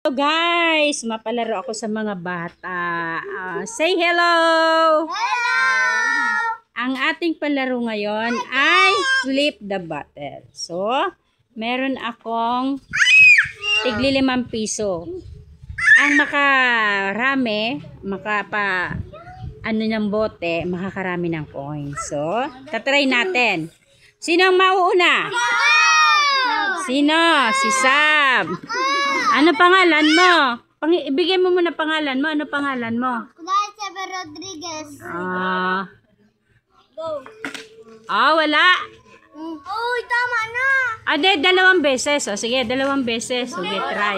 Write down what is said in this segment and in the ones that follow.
Hello guys, mapalaro ako sa mga bata. Say hello! Hello! Ang ating palaro ngayon ay flip the bottle. So, meron akong tigli 5 piso. Ang makarami, ano ng bote, makakarami ng coins. So, tatry natin. Sino ang mauuna? Sino? Si Sab. Ano pangalan mo? Ibigay mo muna pangalan mo. Ano pangalan mo? Kulay Sebe Rodriguez. Wala. Uy, tama na. Ade, 2 beses. O, sige, 2 beses. Sige, try.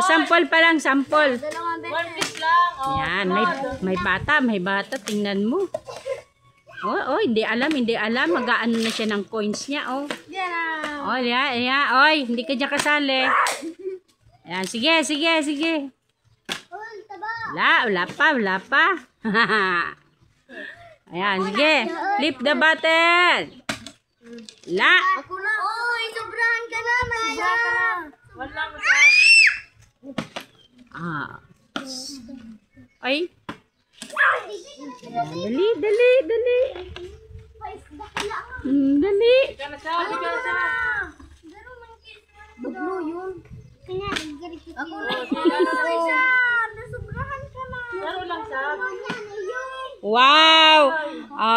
Sample pa lang, sample. 2 beses. Yan, may bata. Tingnan mo. Hindi alam. Mag-aano na siya ng coins niya, yeah. Oy, hindi ka dyan kasali. Ayan, sige. Uy, taba. Wala pa. Ayan, sige. Flip the button. Ako na. Uy, sobrahan ka na. Wala mo sa. Ay. Dali. Dali. Buglo yun. Ako na. Nasobrahan ka na. Laro lang sa. Wow.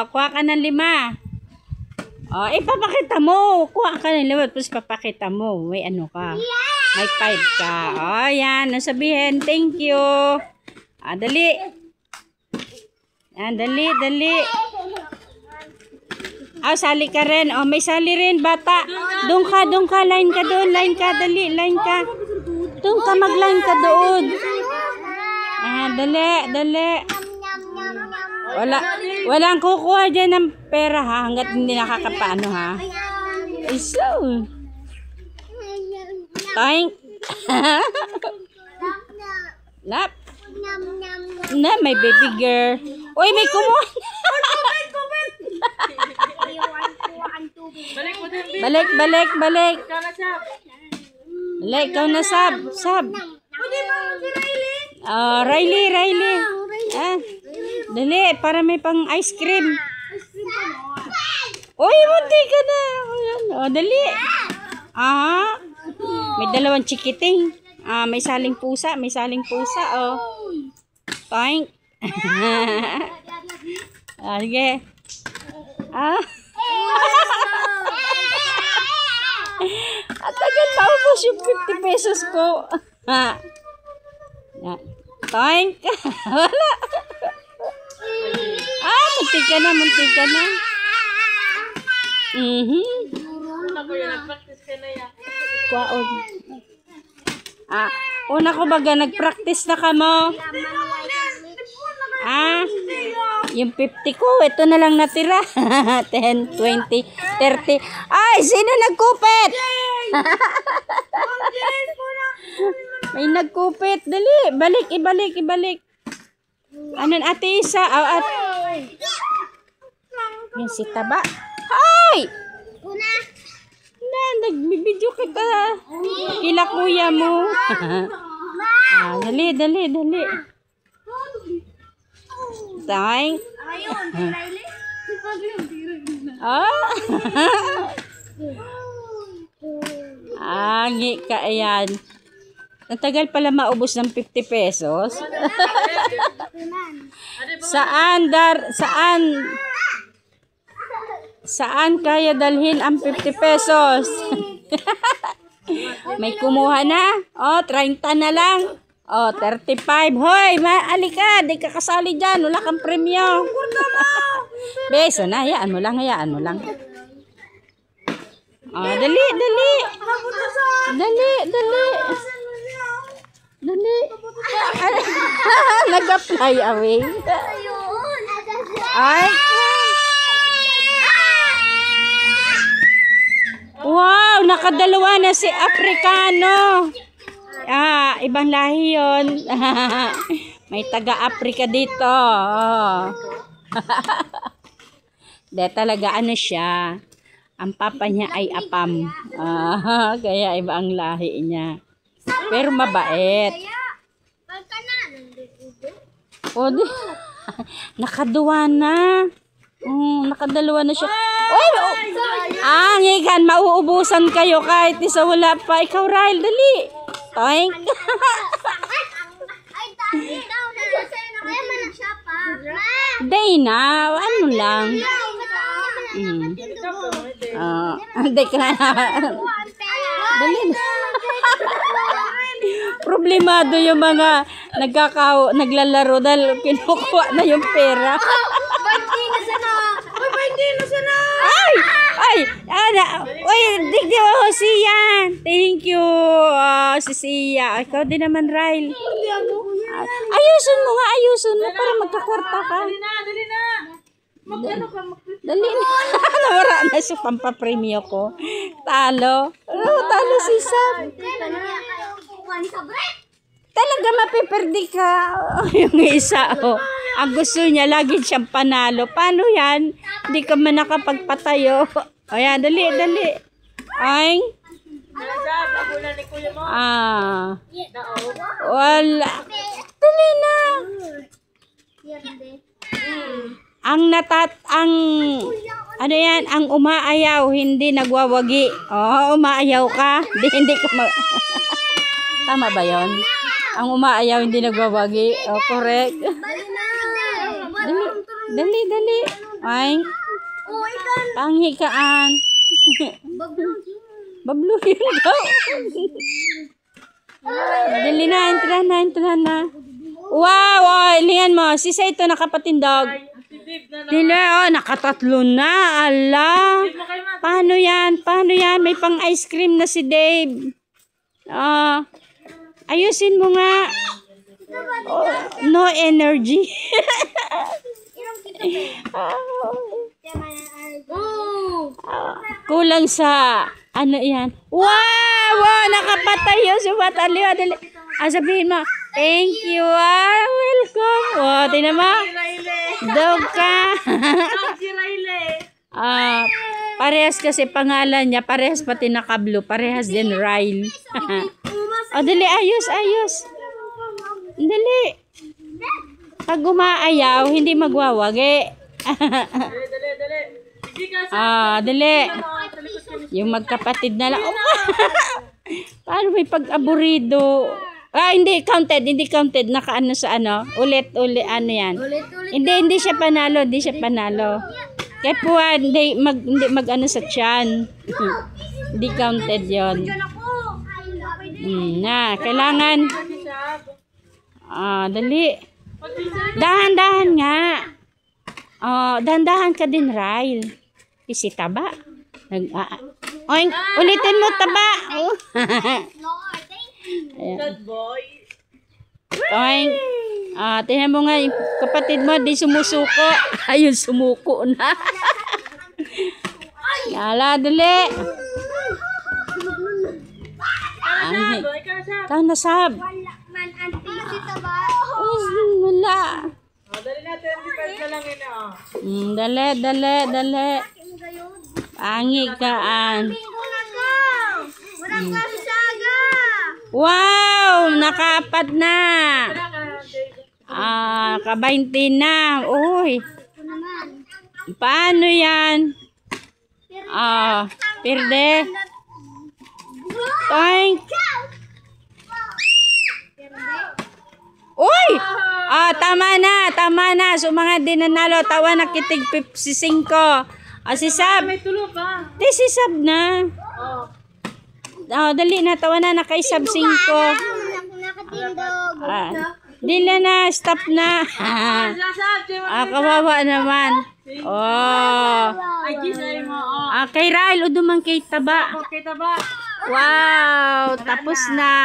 Kuha ka ng 5. Ipapakita mo. Kuha ka ng 5. Tapos papakita mo. May ano ka. May 5 ka. Yan. Nasabihin. Thank you. Dali. Dali. Sali ka rin. May sali rin, bata. Doon ka. Line ka doon. Dali. Line ka. Doon ka. Mag-line ka doon. Dali. Walang kukuha dyan ng pera, ha? Hanggat hindi nakakapaano, ha? So. Toink. Lap. Na, may baby girl. Uy, may kumuha. Balik. Balik, ikaw na, Sab. Riley. Dali, para may pang ice cream. Uy, munti ka na. Dali. May 2 chikiting. May saling pusa. Toink. Sige. At agad maubos yung 50 pesos ko. Toink. Wala. Muntik ka na. Kwaon. Una ko baga nag-practice na ka mo. Yung 50 ko, ito na lang natira. 10, 20, 30. Ay, sino nagkupit? May nagkupit. Dali, ibalik. Anon, Ate Isa? Yan si Taba. Hoy! Nagbibidyo kita. Kila kuya mo. Dali. Thank. Ayan. Ang tagal pala maubos ng 50 pesos. Saan kaya dalhin ang 50 pesos? May kumuha na. 30 na lang. 35. Hoy, alika, di ka kasali dyan. Wala kang premyo. Beso na, hayaan mo lang. Dali. Nag-apply away. Ay. Wow, nakadalawa na si Africano. Ibang lahi yun. May taga-Africa dito. De talaga ano siya. Ang papa niya ay Apam. Kaya iba ang lahi niya. Pero mabait. Pagka na, nandududo. O, di. Nakaduwa na. Nakadalawa na siya. Uy! Ikan, mauubusan kayo kahit isa wala pa. Ikaw, Ryle, dali. Toink. Ay, dami daw na. Kaya man siya pa. Day na. Ano lang. Hindi ka na. Dali na. Problemado yung mga naglalaro dahil kinukuha na yung pera. Uy, digdi mo si Yan. Thank you. Si Sia. Ikaw din naman, Ryle. Ayusin mo nga, ayusin mo para magkakwarta ka. Dali na. Magkano ka? Dali na. Nawara na siya pampapremyo ko. Talo. Talo si Sam. Talaga mapiperdi ka. Yung isa, ang gusto niya, lagi siyang panalo. Paano yan? Hindi ka man nakapagpatayo. O yan, dali. Ay. Wala. Dali na. Ano yan, ang umaayaw, hindi nagwawagi. Umaayaw ka. Hindi ka Tama ba yon? Ang umaayaw, hindi nagwawagi. Correct. Dali. Ay. Panghikaan. Bablo yun daw. Dali na, entrahan na. Wow, lihan mo. Si Saito nakapatindog. Dili, nakatatlo na. Ala. Paano yan? May pang ice cream na si Dave. Ayusin mo nga. No energy. Kulang sa ano yan. Wow, nakapatayo si Bataliw. Sabihin mo, thank you. Welcome. Tingnan mo. Dog ka. Parehas kasi pangalan niya. Parehas pati nakablo. Parehas din Ryle. Dali, ayos. Dali. Pag umaayaw, hindi magwawagi. Dali. Yung magkapatid na lang. Paano may pag-aburido? Hindi counted. Nakaano sa ano? Ulit, ano yan? Hindi siya panalo. Kaya po, hindi mag-ano sa tiyan. Hindi counted yon. Kailangan. Dali. Dahan-dahan nga. Dahan-dahan ka din, Ryle. Si taba. Ulitin mo, taba. Good boy. Tingnan mo nga, yung kapatid mo, di sumusuko. Ayun, sumuko na. Yala, dali. Ikaw nasab. Wala. Dali natin, depend na lang yun. Dali. Pangikaan. Wow! Nakaapat na. Ka-20 na. Uy. Paano yan? Perde. Toink. Uy! Tama na. So mga dinanalo, tawa na kitig 55. Si Sab. May tulo pa. Si Sab na. Dali na, tawa na, nakaisab 5. Dili na, stop na. Kawawa naman. Kay Ryle, udumang kay taba. Okay, taba. Wow, tapos na.